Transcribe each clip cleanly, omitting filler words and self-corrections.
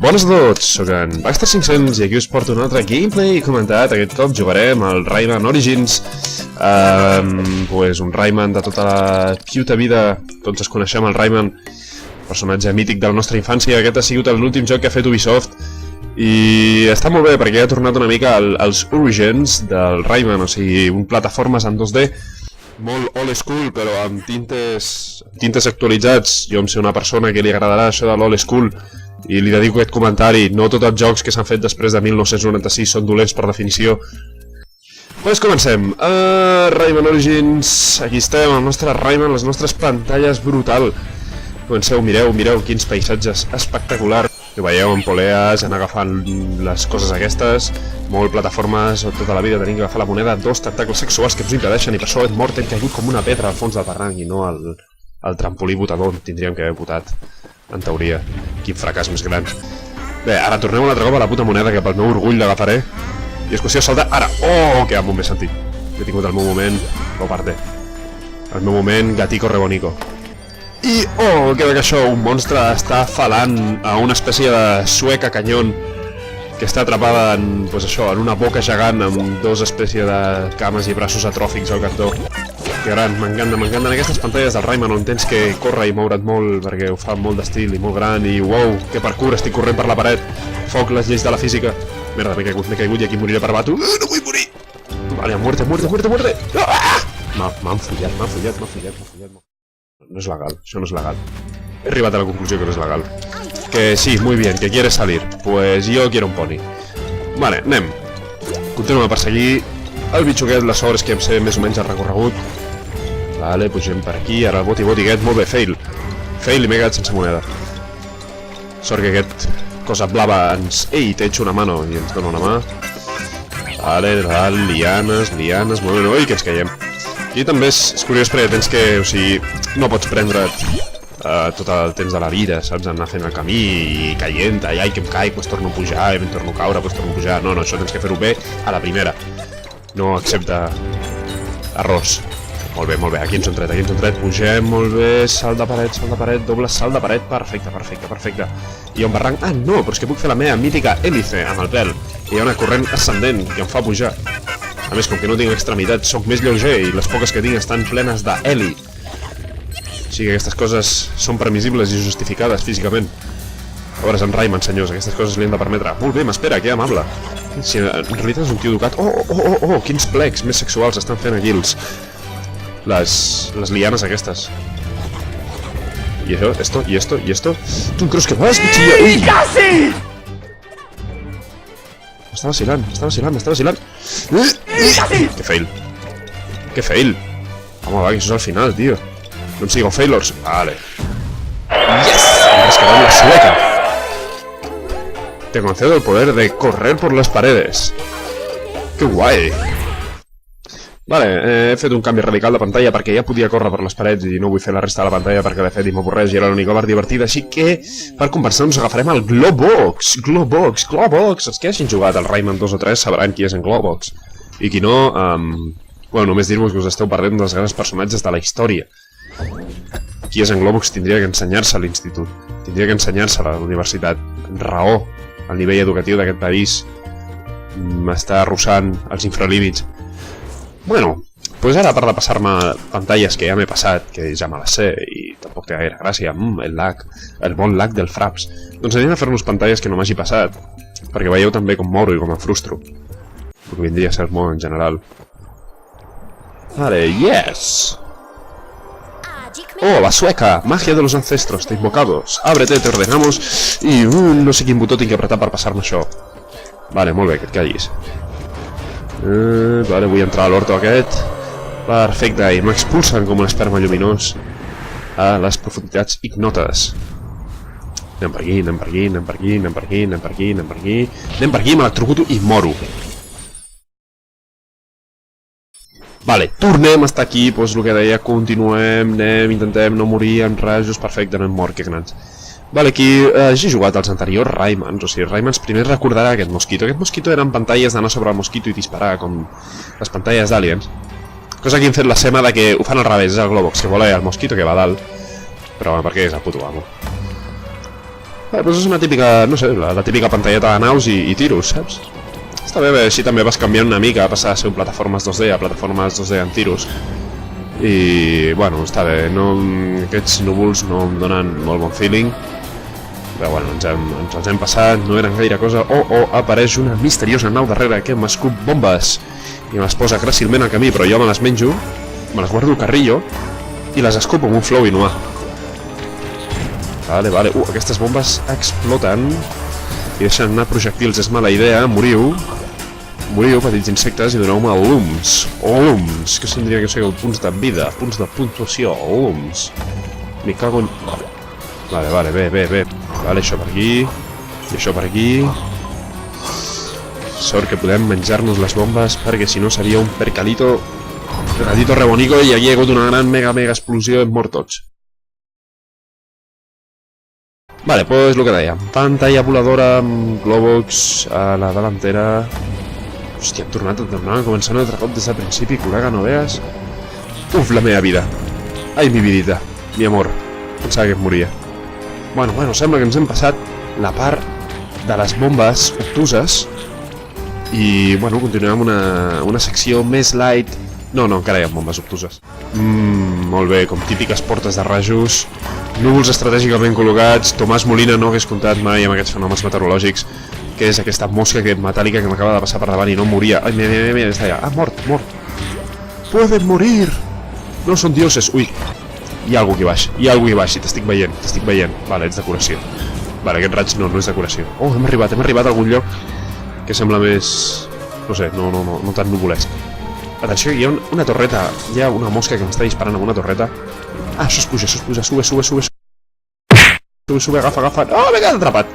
Bones a tots, soc en Baxter500 i aquí us porto un altre gameplay comentat. Aquest cop jugarem al Rayman Origins, un Rayman de tota la piuta vida. Tots es coneixem el Rayman, personatge mític de la nostra infància. Aquest ha sigut l'últim joc que ha fet Ubisoft i està molt bé perquè ha tornat una mica als Origins del Rayman, o sigui, un plataformes en 2D molt old school però amb tintes actualitzats. Jo em sé una persona que li agradarà això de l'old school i li dedico aquest comentari. No tots els jocs que s'han fet després de 1996 són dolents per definició. Doncs comencem. Rayman Origins, aquí estem, el nostre Rayman, les nostres pantalles, brutal. Comenceu, mireu quins paisatges espectaculars. Ho veieu, en polees, han agafant les coses aquestes, molt plataformes, tota la vida tenim que agafar la moneda, dos tentacles sexuals que ens impedeixen i per això el mort hem caigut com una pedra al fons del barranc i no al trampolí botador tindríem que haver botat, en teoria. Quin fracàs més gran. Bé, ara tornem un altre cop a la puta moneda que pel meu orgull l'agafaré i és qüestió de saltar ara. Oh, que molt bé sentit. He tingut el meu moment, el meu moment gatico rebonico. I, oh, queda que això, un monstre està falant a una espècie de sueca canyón que està atrapada en, pues això, en una boca gegant amb dos espècies de cames i braços atròfics al cantó. Que gran, m'encanten aquestes pantalles del Rayman on tens que córrer i moure't molt perquè ho fa molt d'estil i molt gran i uau, que parkour, estic corrent per la paret. Foc, les lleis de la física. Merda, m'he caigut i aquí moriré per bato. No vull morir! Vale, muerte! M'han follat. No es legal, això no es legal. He arribat a la conclusió que no es legal. Que sí, muy bien, que quieres salir. Pues yo quiero un pony. Vale, anem. Continuem a perseguir el bitxoquet, les obres que em sé més o menys el recorregut. Vale, pugem per aquí, ara el boti aquest, molt bé, fail. Fail i m'he quedat sense moneda. Sort que aquest cosa blava ens... Ei, t'he hecho una mano i ens dona una mà. Vale, lianes, molt bé, oi, que ens caiem. I també és curiós perquè tens que, o sigui, no pots prendre't tot el temps de la vida, saps? Anar fent el camí i caient, ai, que em caic, doncs torno a pujar, i em torno a caure, doncs torno a pujar. No, això tens que fer-ho bé a la primera. No accepta errors. Molt bé, aquí ens hem tret, pugem, molt bé, salt de paret, doble salt de paret, perfecte. Hi ha un barranc, no, però és que puc fer la meva mítica hèlice amb el pèl. Hi ha una corrent ascendent que em fa pujar. A més, com que no tinc extremitats, soc més lleuger i les poques que tinc estan plenes d'heli. O sigui que aquestes coses són permissibles i justificades físicament. A veure, és en Rayman, senyors, aquestes coses li han de permetre. Molt bé, m'espera, que amable. Si en realitat és un tio educat... Oh, quins plecs més sexuals estan fent aquí les lianes aquestes. I això, y esto. Tu em creus que vas, bitxilla? Ui, casi! M'està vacilant. Que fail. Home, va, que això és al final, tio. No em sigueu failors. Vale. Yes! Hem rescatat la sueca. Te concedo el poder de correr por las paredes. Que guai. Vale, he fet un canvi radical de pantalla perquè ja podia córrer per les parets i no vull fer la resta de la pantalla perquè de fet m'avorreix i era l'única part divertida, així que per compensar ens agafarem el Globox. Els que hagin jugat al Rayman 2 o 3 sabran qui és en Globox i qui no, només dir-vos que us esteu perdent dels grans personatges de la història. Qui és en Globox tindria que ensenyar-se a l'institut, tindria que ensenyar-se a la universitat. Raó, el nivell educatiu d'aquest país m'està arrossant els infralímits. Bueno, pues ara per de passar-me pantalles que ja m'he passat, que ja me les sé i tampoc té gaire gràcia, el bon lag del Fraps, doncs anem a fer-nos pantalles que no m'hagi passat, perquè veieu també com moro i com em frustro, el que vindria a ser molt en general. Vale, yes! Oh, la sueca, magia de los ancestros, te invocamos, ábrete, te ordenamos, i no sé quin botó tinc que apretar per passar-me això. Vale, molt bé, que et callis. Vale, vull entrar a l'orto aquest. Perfecte, i m'expulsen com un esperma lluminós a les profunditats ignotes. Anem per aquí, m'electrocuto i moro. Vale, tornem a estar aquí, doncs el que deia, continuem, intentem no morir amb rajos, perfecte, no hem mort, que grans. Vale, aquí he jugat als anteriors Raymans, o sigui, Raymans primer recordarà aquest mosquito. Aquest mosquito eren pantalles d'anar sobre el mosquito i disparar, com les pantalles d'Aliens. Cosa que hem fet la sema de que ho fan al revés, és el Globox que vola el mosquito que va a dalt. Però perquè és el puto amo. Doncs és una típica, no sé, la típica pantalleta de naus i tiros, saps? Està bé, així també vas canviant una mica, a passar a ser un plataformes 2D a plataformes 2D en tiros. I, bueno, està bé, aquests núvols no em donen molt bon feeling. Però, bueno, ens els hem passat, no eren gaire cosa. Apareix una misteriosa nau darrere que m'escup bombes i me les posa gràcilment al camí, però jo me les menjo, me les guardo al carrillo i les escupo amb un flow inhumà. Vale. Aquestes bombes exploten i deixen anar projectils. És mala idea. Moriu, petits insectes, i doneu-me lums. Lums, que tindria que ser punts de vida, punts de puntuació. Lums. Me cago en... Vale, bé. Vale, això per aquí. I això per aquí. Sort que podem menjar-nos les bombes, perquè si no seria un percalito rebonico i aquí hi ha hagut una gran mega explosió i hem mort tots. Vale, pues lo que dèiem. Pantalla voladora amb Globox a la delantera. Hòstia, hem tornat a començar un altre cop des del principi, col·lega, no veas? Uf, la meva vida. Ai, mi vidita, mi amor. Pensava que em moria. Bueno, sembla que ens hem passat la part de les bombes obtuses i, bueno, continuem amb una secció més light. No, encara hi ha bombes obtuses. Molt bé, com típiques portes de rajos, núvols estratègicament col·locats. Tomàs Molina no hagués comptat mai amb aquests fenòmens meteorològics, que és aquesta mosca metàl·lica que m'acaba de passar per davant i no moria. Ai, mira, està allà. Ah, mort. Pueden morir. No són dioses. Ui, hi ha algú aquí baix, i t'estic veient. Vale, ets decoració. Vale, aquest raig no és decoració. Hem arribat a algun lloc que sembla més... no sé, no tan nuvolesc. Atenció, hi ha una torreta, hi ha una mosca que m'està disparant amb una torreta. Ah, això es puja, sube. Sube, agafa. M'he quedat atrapat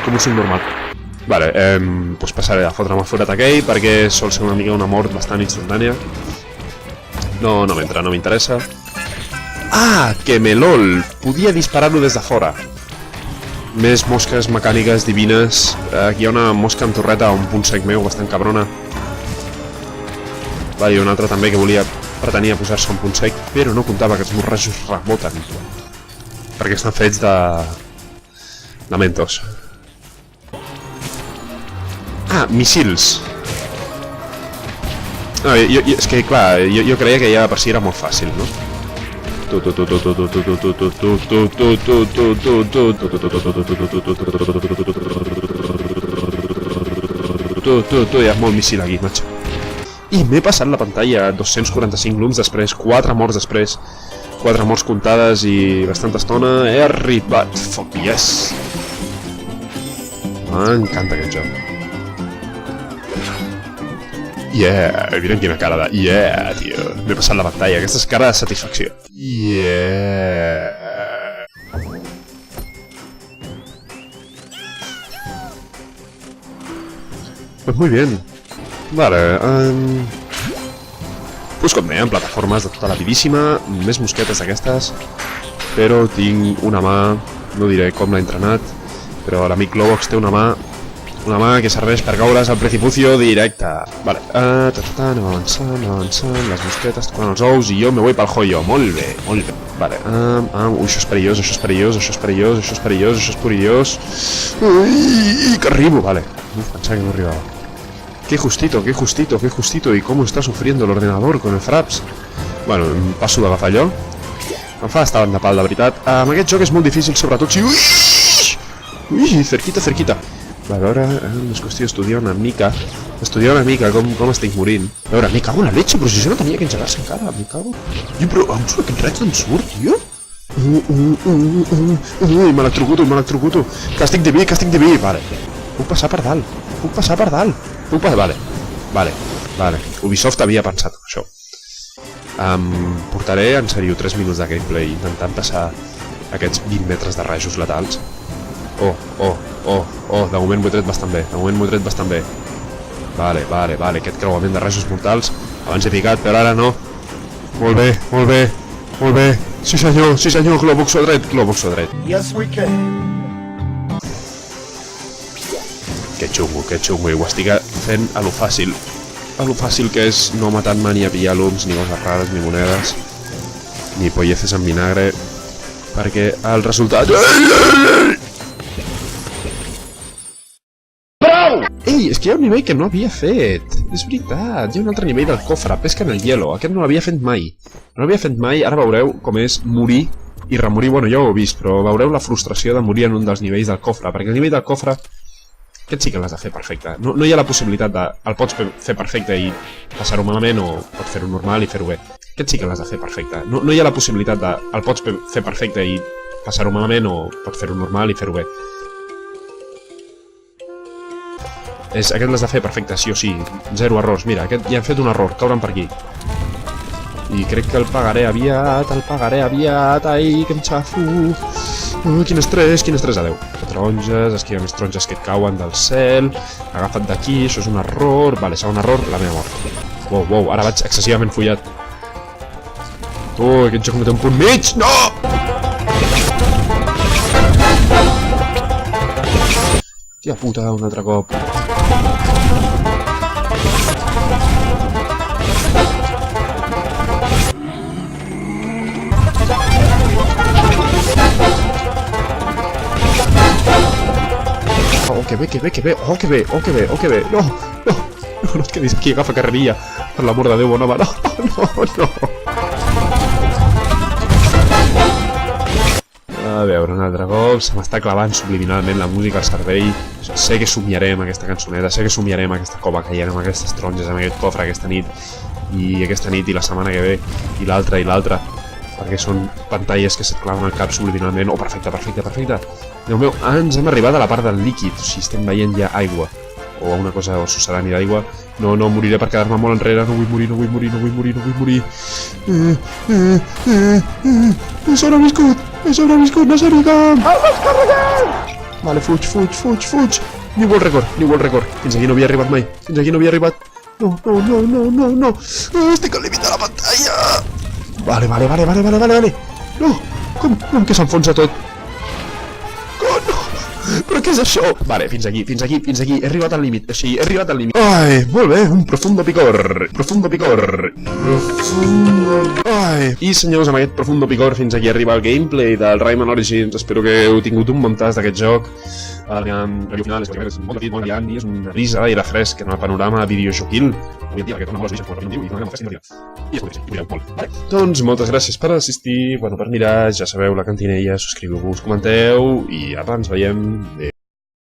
com un subnormal. Vale, doncs passaré a fotre'm el forat aquell, perquè sol ser una mica una mort bastant instantània. No m'entra, no m'interessa. Ah, que melol! Podia disparar-lo des de fora. Més mosques mecàniques divines. Aquí hi ha una mosca amb torreta a un punt sec meu, bastant cabrona. Vale, i una altra també que pretenia posar-se un punt sec, però no comptava que els meus rajos reboten. Perquè estan fets de mentos. Ah, missils. És que, clar, jo creia que ja per si era molt fàcil, no? Hi ha molt missil aquí, macho. I m'he passat la pantalla 245 lums després, 4 morts després, 4 morts comptades i bastanta estona. He arribat, fuck yes. M'encanta aquest joc. Yeah, miren quina cara de... Yeah, tio. M'he passat la pantalla, aquesta és cara de satisfacció. Yeah. Pues muy bien. Vale, pues com dèiem, plataformes de tota la vidíssima, més mosquetes d'aquestes, però tinc una mà, no diré com l'ha entrenat, però l'amic Globox té una mà que serveix per caure's al precipicio directe. Vale, anem avançant, les mosquetes tocant els ous i jo me voy pel joio, molt bé. Vale, això és perillós. Ui, que arribo, vale. Pensava que no arribava. Qué justito, y cómo está sufriendo el ordenador con el fraps. Bueno, em passo d'agafar allò. Em fa estar de pal, de veritat. Amb aquest joc és molt difícil, sobretot si... Ui, cerquita. Va, a veure, és qüestió d'estudiar una mica. Com estic morint. A veure, me cago en la leche, però si això no tenia que engegar-se encara, me cago. Però on surt aquest raig d'on surt, tio? M'electrocuto. Càstig de vi, vale. Puc passar per dalt. Vale. Ubisoft havia pensat això. Portaré en sèrio 3 minuts de gameplay intentant passar aquests 20 metres de rajos letals. De moment m'ho he tret bastant bé. Vale, aquest creuament de rajos mortals. Abans he picat, però ara no. Molt bé. Sí senyor, Globox a dret. Yes, we can. Que xungo, i ho estic fent a lo fàcil. Que és no matant-me ni a pillar lums, ni coses rares, ni monedes, ni polleces en vinagre, perquè el resultat... Ei, és que hi ha un nivell que no havia fet. És veritat, hi ha un altre nivell del cofre, pesca en el hielo. Aquest no l'havia fet mai. No l'havia fet mai, ara veureu com és morir i remorir. Bueno, ja ho heu vist, però veureu la frustració de morir en un dels nivells del cofre, perquè el nivell del cofre, aquest sí que l'has de fer perfecte. No hi ha la possibilitat de... El pots fer perfecte i passar-ho malament, o pots fer-ho normal i fer-ho bé. Aquest sí que l'has de fer perfecte. No hi ha la possibilitat de... El pots fer perfecte i passar-ho malament, o pots fer-ho normal i fer-ho bé. Aquest l'has de fer perfecte, sí o sí. Zero errors. Mira, aquest ja hem fet un error. Caure'm per aquí. I crec que el pagaré aviat. Ai, que em xafo. Quin estrès. Adeu. Taronges, aquí hi ha més taronges que et cauen del cel. Agafa't d'aquí, això és un error. Vale, segon error, la meva mort. Wow, ara vaig excessivament follat. Aquest joc no té un punt mig. No! Tia puta, un altre cop. Oh, que bé. Oh, que bé. No et quedis aquí, agafa carrerilla. Per l'amor de Déu, bon home. No. A veure, un altre cop. Se m'està clavant subliminalment la música al cervell. Sé que somiarem aquesta cançoneta, sé que somiarem aquesta cova caient amb aquestes taronges, amb aquest cofre aquesta nit i la setmana que ve, i l'altra, perquè són pantalles que se't claven al cap subliminalment. Oh, perfecte. Déu meu, ens hem arribat a la part del líquid, o sigui, estem veient ja aigua, o una cosa sucedània d'aigua. No, moriré per quedar-me molt enrere, no vull morir. He sobreviscut, no s'ha arribat! El vaig carregar! Vale, fuig. Ni vol record. Fins aquí no havia arribat mai. No. Estic al límit de la pantalla. Vale. No, com que s'enfonsa tot? No. Però què és això? Vale, fins aquí. He arribat al límit. Ai, molt bé, un profundo picor. Ai. I senyors, amb aquest profundo picor fins aquí arriba el gameplay del Rayman Origins. Espero que heu tingut un muntàs d'aquest joc. El review final és molt petit, molt gran, i és una brisa, aire fresc en el panorama videojoquil. Avui en dia, perquè torna molt les biches, i tornem a fer i es podria, i molt. Vale. Doncs moltes gràcies per assistir, per mirar, ja sabeu, la cantinella, subscriviu-vos, comenteu, i ara ens veiem.